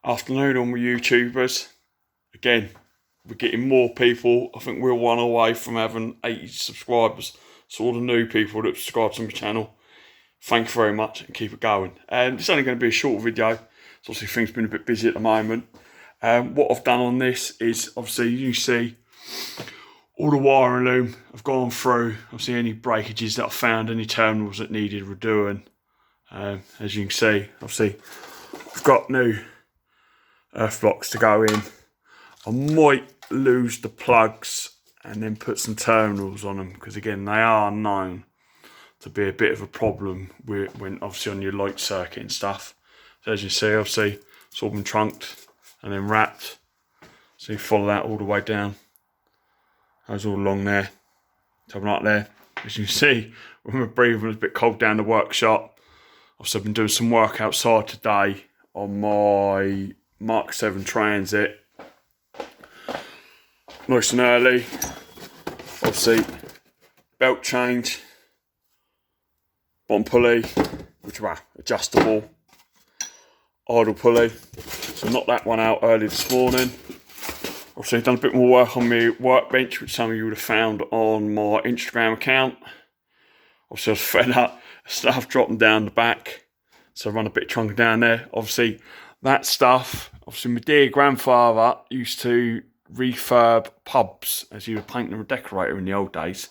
Afternoon, all my YouTubers. Again, we're getting more people. I think we're one away from having 80 subscribers. So all the new people that subscribe to my channel, thank you very much and keep it going. It's only going to be a short video. So obviously things have been a bit busy at the moment. What I've done on this is obviously you see all the wiring loom I've gone through. Obviously any breakages that I found, any terminals that needed redoing. As you can see, obviously I've got new earth blocks to go in. I might lose the plugs and then put some terminals on them because again they are known to be a bit of a problem when obviously on your light circuit and stuff. So as you see, obviously it's all been trunked and then wrapped. So you follow that all the way down. Goes all along there, top up there. As you can see, when my breathing was a bit cold down the workshop, I've been doing some work outside today on my Mark 7 Transit. Nice and early. Obviously, belt change, bottom pulley, which are adjustable, idle pulley. So knocked that one out early this morning. Obviously, done a bit more work on my workbench, which some of you would have found on my Instagram account. Obviously, I was fed up, stuff dropping down the back, so I run a bit of trunking down there. Obviously, that stuff, obviously my dear grandfather used to refurb pubs as he was a painter and decorator in the old days,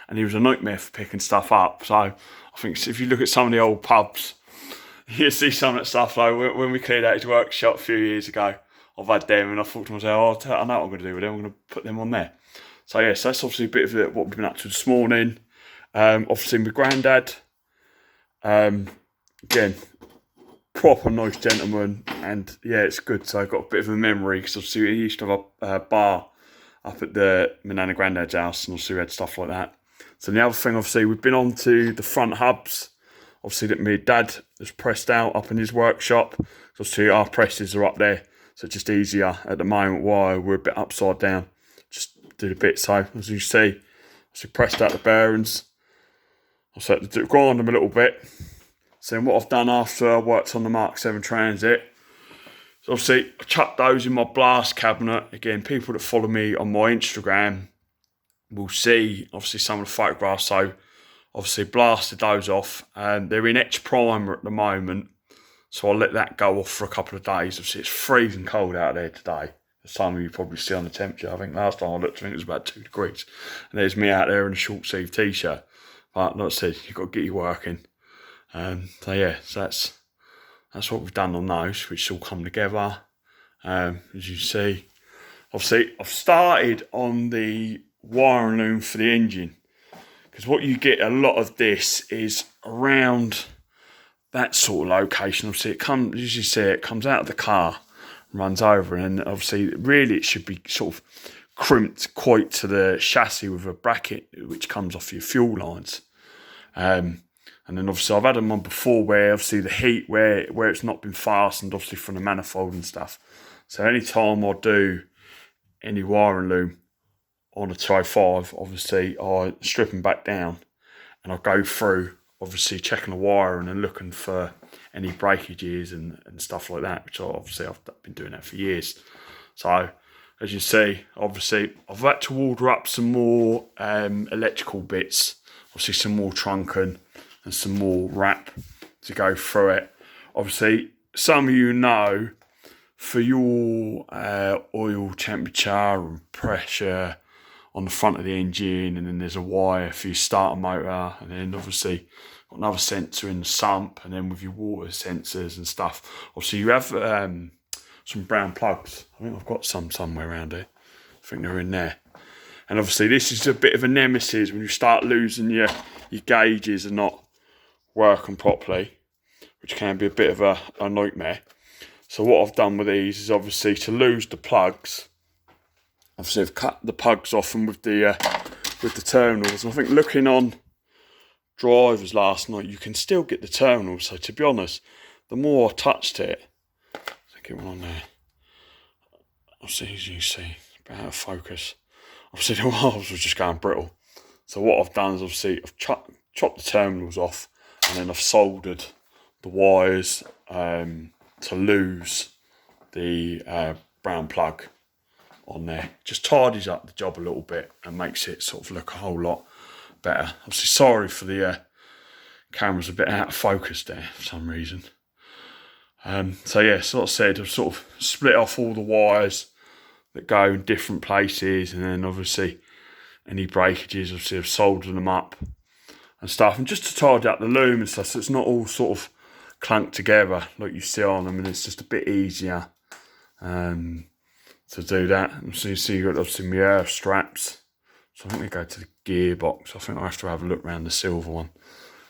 and he was a nightmare for picking stuff up. So I think if you look at some of the old pubs, you see some of that stuff. Like when we cleared out his workshop a few years ago, I've had them, and I thought to myself, I know what I'm going to do with them. I'm going to put them on there. So yes, that's obviously a bit of what we've been up to this morning. Obviously my granddad, again, proper nice gentleman, and yeah, it's good. So I've got a bit of a memory because obviously he used to have a bar up at my nan and granddad's house, and obviously we had stuff like that. So the other thing, obviously, we've been on to the front hubs, obviously that my dad has pressed out up in his workshop. So obviously our presses are up there, so it's just easier at the moment while we're a bit upside down. Just do the bit. So as you see, obviously pressed out the bearings. Also had to grind them a little bit. So then what I've done after I worked on the Mark 7 Transit, so obviously I chucked those in my blast cabinet. Again, people that follow me on my Instagram will see obviously some of the photographs. So obviously blasted those off, and they're in etch primer at the moment. So I'll let that go off for a couple of days. Obviously it's freezing cold out there today. Some of you probably see on the temperature. I think last time I looked, I think it was about 2 degrees. And there's me out there in a short sleeve t-shirt. But like I said, you've got to get you working. So yeah, so that's what we've done on those, which all come together. As you see, obviously I've started on the wiring loom for the engine, because what you get a lot of this is around that sort of location. Obviously as you see, it comes out of the car and runs over, and obviously really it should be sort of crimped quite to the chassis with a bracket which comes off your fuel lines. And then obviously I've had them on before where obviously the heat where it's not been fastened, obviously from the manifold and stuff. So anytime I do any wiring loom on a 205, obviously I strip them back down and I go through obviously checking the wiring and looking for any breakages and stuff like that, which I've been doing that for years. So as you see, obviously I've had to order up some more electrical bits, obviously some more trunking and some more wrap to go through it. Obviously, some of you know, for your oil temperature and pressure on the front of the engine, and then there's a wire for your starter motor, and then obviously got another sensor in the sump, and then with your water sensors and stuff. Obviously, you have some brown plugs. I think I've got some somewhere around here. I think they're in there. And obviously, this is a bit of a nemesis when you start losing your gauges and not working properly, which can be a bit of a nightmare. So what I've done with these is obviously to lose the plugs. Obviously I've cut the plugs off and with the terminals. And I think looking on drivers last night, you can still get the terminals. So to be honest, the more I touched it, I think it went on there. Obviously as you see, it's a bit out of focus. Obviously the wires were just going brittle. So what I've done is obviously I've chopped the terminals off, and then I've soldered the wires to lose the brown plug on there. Just tidies up the job a little bit and makes it sort of look a whole lot better. Obviously, sorry for the camera's a bit out of focus there for some reason. So yeah, so like I said, I've sort of split off all the wires that go in different places, and then obviously any breakages, obviously I've soldered them up and stuff, and just to tidy up the loom and stuff, so it's not all sort of clunked together like you see on them, and it's just a bit easier to do that. And so you see you've got obviously my earth straps, so I think they go to the gearbox. I think I'll have to have a look around the silver one.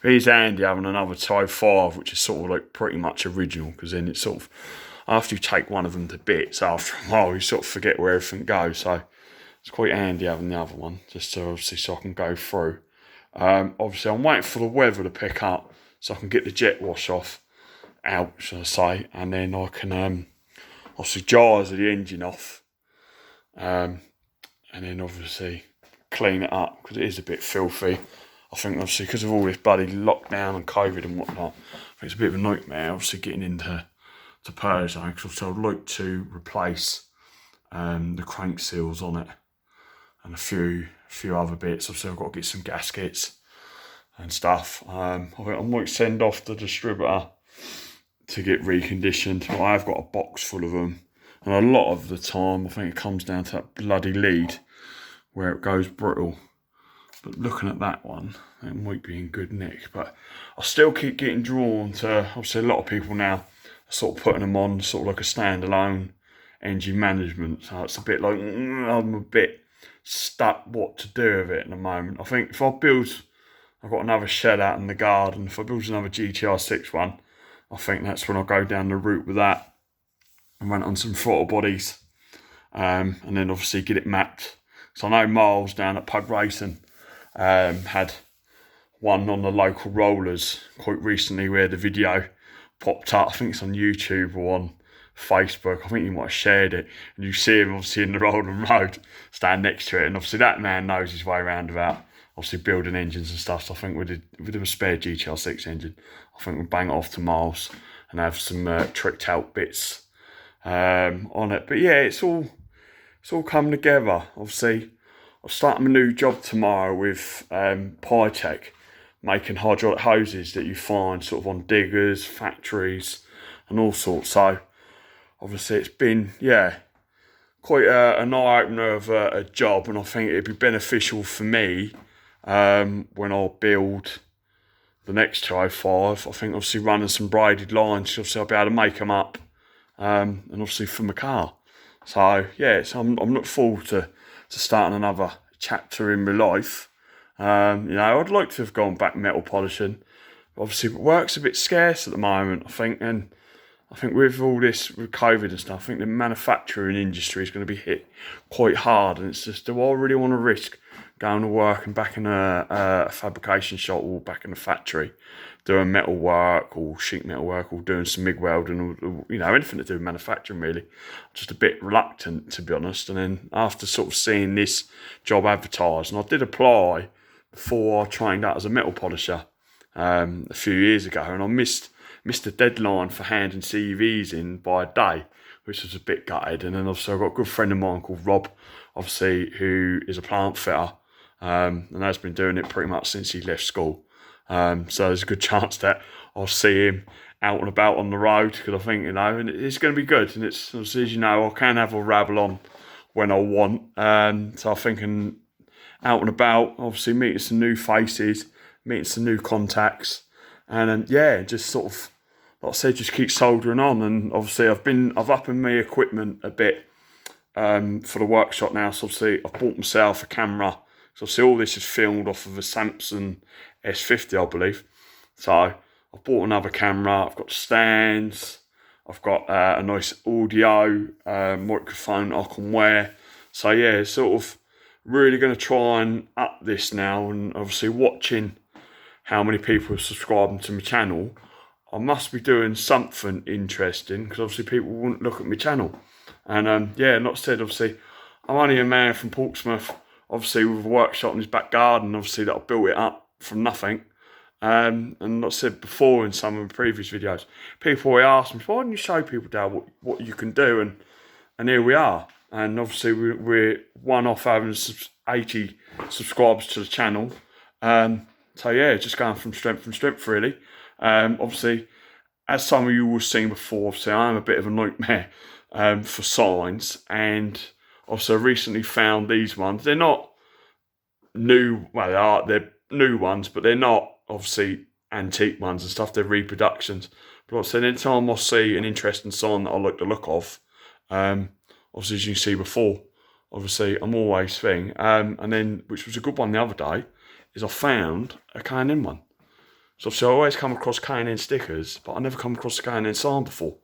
It is handy having another Type 5, which is sort of like pretty much original, because then it's sort of, after you take one of them to bits, after a while you sort of forget where everything goes, so it's quite handy having the other one, just so obviously so I can go through. Obviously I'm waiting for the weather to pick up so I can get the jet wash off out, shall I say, and then I can obviously gyre the engine off, and then obviously clean it up, because it is a bit filthy. I think obviously because of all this bloody lockdown and COVID and whatnot, I think it's a bit of a nightmare obviously getting into peugeot, because I'd like to replace the crank seals on it and a few other bits. Obviously I've got to get some gaskets and stuff. I might send off the distributor to get reconditioned. I have got a box full of them, and a lot of the time I think it comes down to that bloody lead where it goes brittle. But looking at that one, it might be in good nick, but I still keep getting drawn to, obviously a lot of people now are sort of putting them on sort of like a standalone engine management, so it's a bit like, I'm a bit stuck what to do with it at the moment. I think if I've got another shed out in the garden, if I build another GTR 6 one, I think that's when I'll go down the route with that and run on some throttle bodies, and then obviously get it mapped. So I know Miles down at Pug Racing had one on the local rollers quite recently where the video popped up. I think it's on YouTube or on Facebook. I think you might have shared it, and you see him obviously in the rolling road stand next to it, and obviously that man knows his way around about obviously building engines and stuff. So I think with a spare GTR 6 engine, I think we'll bang it off to Miles and have some tricked out bits on it. But yeah, it's all coming together. Obviously I'll start my new job tomorrow with Pytech, making hydraulic hoses that you find sort of on diggers, factories and all sorts. So obviously it's been, yeah, quite an eye-opener of a job, and I think it'd be beneficial for me when I build the next Type 5. I think obviously running some braided lines, obviously I'll be able to make them up, and obviously for my car. So yeah, I'm looking forward to starting another chapter in my life. I'd like to have gone back metal polishing. Obviously, work's a bit scarce at the moment, I think, and I think with all this, with COVID and stuff, I think the manufacturing industry is going to be hit quite hard, and it's just, do I really want to risk going to work and back in a fabrication shop or back in a factory doing metal work or sheet metal work or doing some MIG welding or anything to do with manufacturing really. Just a bit reluctant, to be honest. And then after sort of seeing this job advertised, and I did apply before I trained out as a metal polisher a few years ago, and I missed the deadline for handing CVs in by a day, which was a bit gutted. And then obviously I've got a good friend of mine called Rob, obviously, who is a plant fitter, and has been doing it pretty much since he left school. So there's a good chance that I'll see him out and about on the road, because I think, and it's going to be good. And it's, obviously, as you know, I can have a rabble on when I want. So I'm thinking out and about, obviously meeting some new faces, meeting some new contacts, and just sort of, like I said, just keep soldering on. And obviously I've upped my equipment a bit for the workshop now. So obviously I've bought myself a camera. So obviously all this is filmed off of a Samsung S50, I believe. So I've bought another camera. I've got stands. I've got a nice audio microphone I can wear. So yeah, sort of really going to try and up this now. And obviously watching how many people are subscribing to my channel, I must be doing something interesting, because obviously people wouldn't look at my channel. And not said, obviously, I'm only a man from Portsmouth, obviously with a workshop in his back garden, obviously that I built it up from nothing. And like I said before in some of the previous videos, people always ask me, why don't you show people, Dale, what you can do? And here we are. And obviously we're one off having 80 subscribers to the channel. So yeah, just going from strength really. Obviously, as some of you will have seen before, obviously I'm a bit of a nightmare for signs. And also recently found these ones. They're not new, well they're new ones, but they're not obviously antique ones and stuff. They're reproductions. But like I said, anytime I see an interesting sign that I like the look of, obviously as you can see before, obviously I'm always thing. And then, which was a good one the other day, is I found a K&N one. So obviously I always come across K&N stickers, but I never come across a K&N sign before,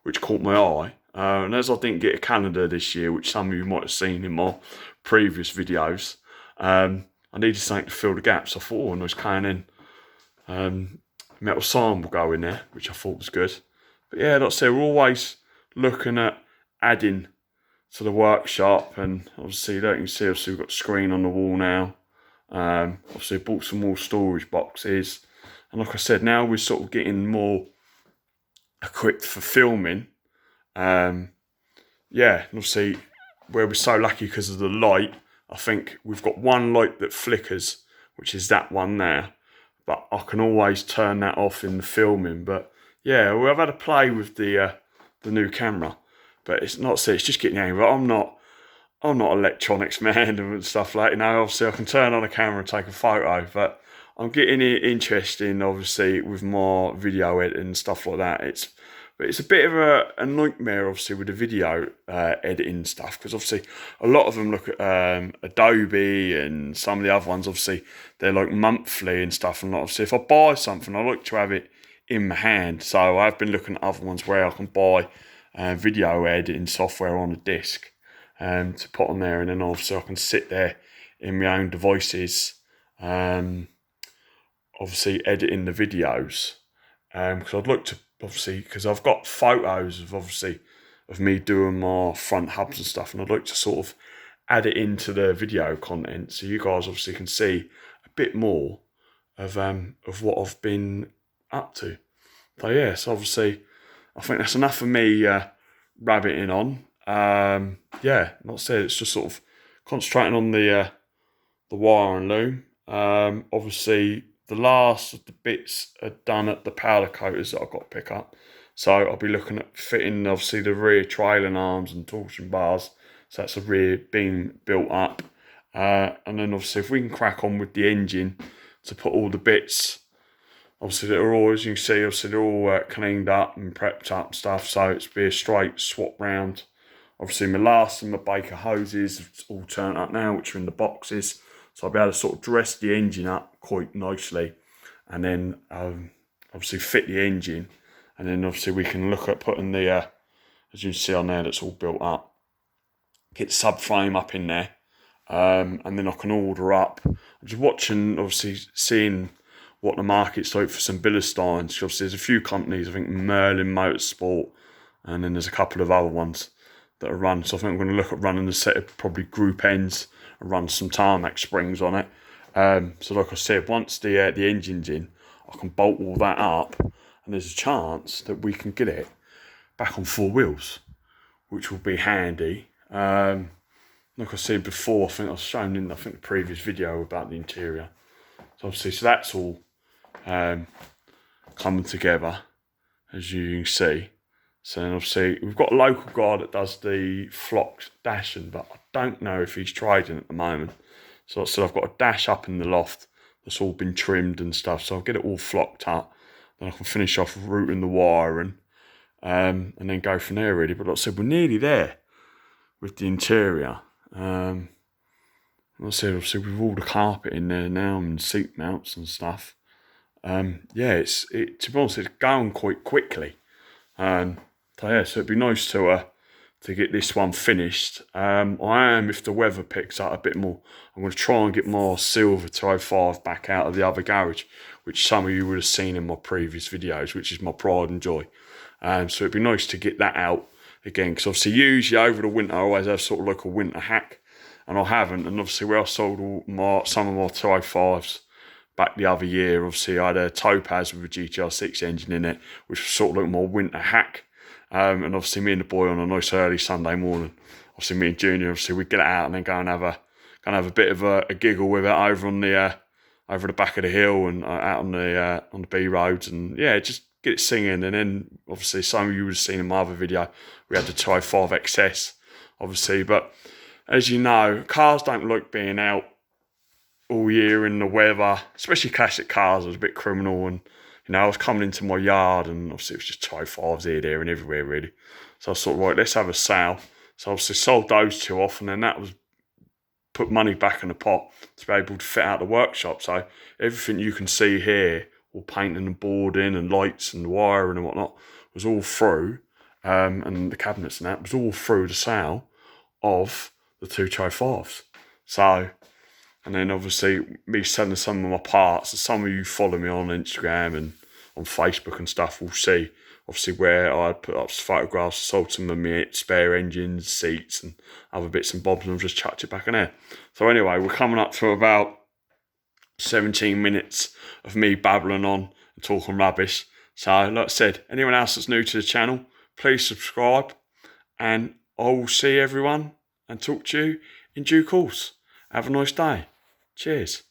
which caught my eye. And as I didn't get a calendar this year, which some of you might have seen in my previous videos, I needed something to fill the gaps. I thought, oh, nice K&N metal sign will go in there, which I thought was good. But yeah, like I said, we're always looking at adding to the workshop, and obviously, like you can see, obviously we've got the screen on the wall now. Obviously, bought some more storage boxes, and like I said, now we're sort of getting more equipped for filming. Yeah, and obviously, where we're so lucky because of the light, I think we've got one light that flickers, which is that one there. But I can always turn that off in the filming. But yeah, we've had a play with the new camera, but it's not so it's just getting angry. But I'm not electronics man and stuff like that. You know, obviously I can turn on a camera and take a photo, but I'm getting interested obviously with more video editing and stuff like that. It's a bit of a nightmare, obviously, with the video editing stuff, because obviously a lot of them look at Adobe, and some of the other ones, obviously, they're like monthly and stuff. And obviously, if I buy something, I like to have it in my hand. So I've been looking at other ones where I can buy video editing software on a disc to put on there, and then obviously I can sit there in my own devices, obviously editing the videos. Because I'd like to, obviously, because I've got photos of me doing my front hubs and stuff, and I'd like to sort of add it into the video content, so you guys obviously can see a bit more of what I've been up to. So yeah, so obviously I think that's enough of me rabbiting on. Yeah, like I said, it's just sort of concentrating on the wire and loom. Obviously, the last of the bits are done at the powder coaters that I've got to pick up. So I'll be looking at fitting, obviously, the rear trailing arms and torsion bars. So that's the rear being built up. And then, obviously, if we can crack on with the engine to put all the bits, obviously, they're all, as you can see, obviously, they're all cleaned up and prepped up and stuff. So it's be a straight swap round. Obviously, my last and my Baker hoses have all turned up now, which are in the boxes. So I'll be able to sort of dress the engine up quite nicely, and then obviously fit the engine, and then obviously we can look at putting the, as you can see on there, that's all built up, get the subframe up in there, and then I can order up. I'm just watching, obviously seeing what the market's like for some Billersteins. Obviously there's a few companies, I think Merlin Motorsport, and then there's a couple of other ones that are run. So I think I'm going to look at running a set of probably group ends and run some tarmac springs on it. So like I said, once the engine's in, I can bolt all that up, and there's a chance that we can get it back on four wheels, which will be handy. Like I said before, I think I was shown in the previous video about the interior. So obviously, so that's all coming together, as you can see. So then obviously we've got a local guy that does the flocked dashing, but I don't know if he's trading at the moment. So I've got a dash up in the loft that's all been trimmed and stuff. So I'll get it all flocked up. Then I can finish off routing the wiring, and then go from there really. But like I said, we're nearly there with the interior. Like I said, obviously with all the carpet in there now and seat mounts and stuff. Yeah, to be honest, it's going quite quickly. So yeah, so it'd be nice to get this one finished. I am, if the weather picks up a bit more, I'm going to try and get more silver 205 back out of the other garage, which some of you would have seen in my previous videos, which is my pride and joy. So it'd be nice to get that out again, because obviously usually over the winter I always have sort of like a winter hack, and I haven't. And obviously where I sold some of my 205s back the other year. Obviously, I had a Topaz with a GTR6 engine in it, which was sort of like more winter hack. And obviously, me and the boy on a nice early Sunday morning, obviously me and Junior, obviously we'd get it out and then go and have a bit of a giggle with it over on the over the back of the hill and out on the B roads, and yeah, just get it singing. And then obviously some of you would have seen in my other video, we had the 205 XS, obviously. But as you know, cars don't like being out all year in the weather, especially classic cars. It was a bit criminal, and you know, I was coming into my yard and obviously it was just 205s here, there and everywhere really. So I was sort of like, let's have a sale. So obviously sold those two off, and then that was put money back in the pot to be able to fit out the workshop. So everything you can see here, all painting and boarding and lights and wiring and whatnot, was all through, and the cabinets and that was all through the sale of the two 205s. So, and then obviously me selling some of my parts, and some of you follow me on Instagram and on Facebook and stuff will see obviously where I put up photographs, sold some of my spare engines, seats and other bits and bobs, and I've just chucked it back in there. So anyway, we're coming up to about 17 minutes of me babbling on and talking rubbish. So like I said, anyone else that's new to the channel, please subscribe, and I will see everyone and talk to you in due course. Have a nice day. Cheers.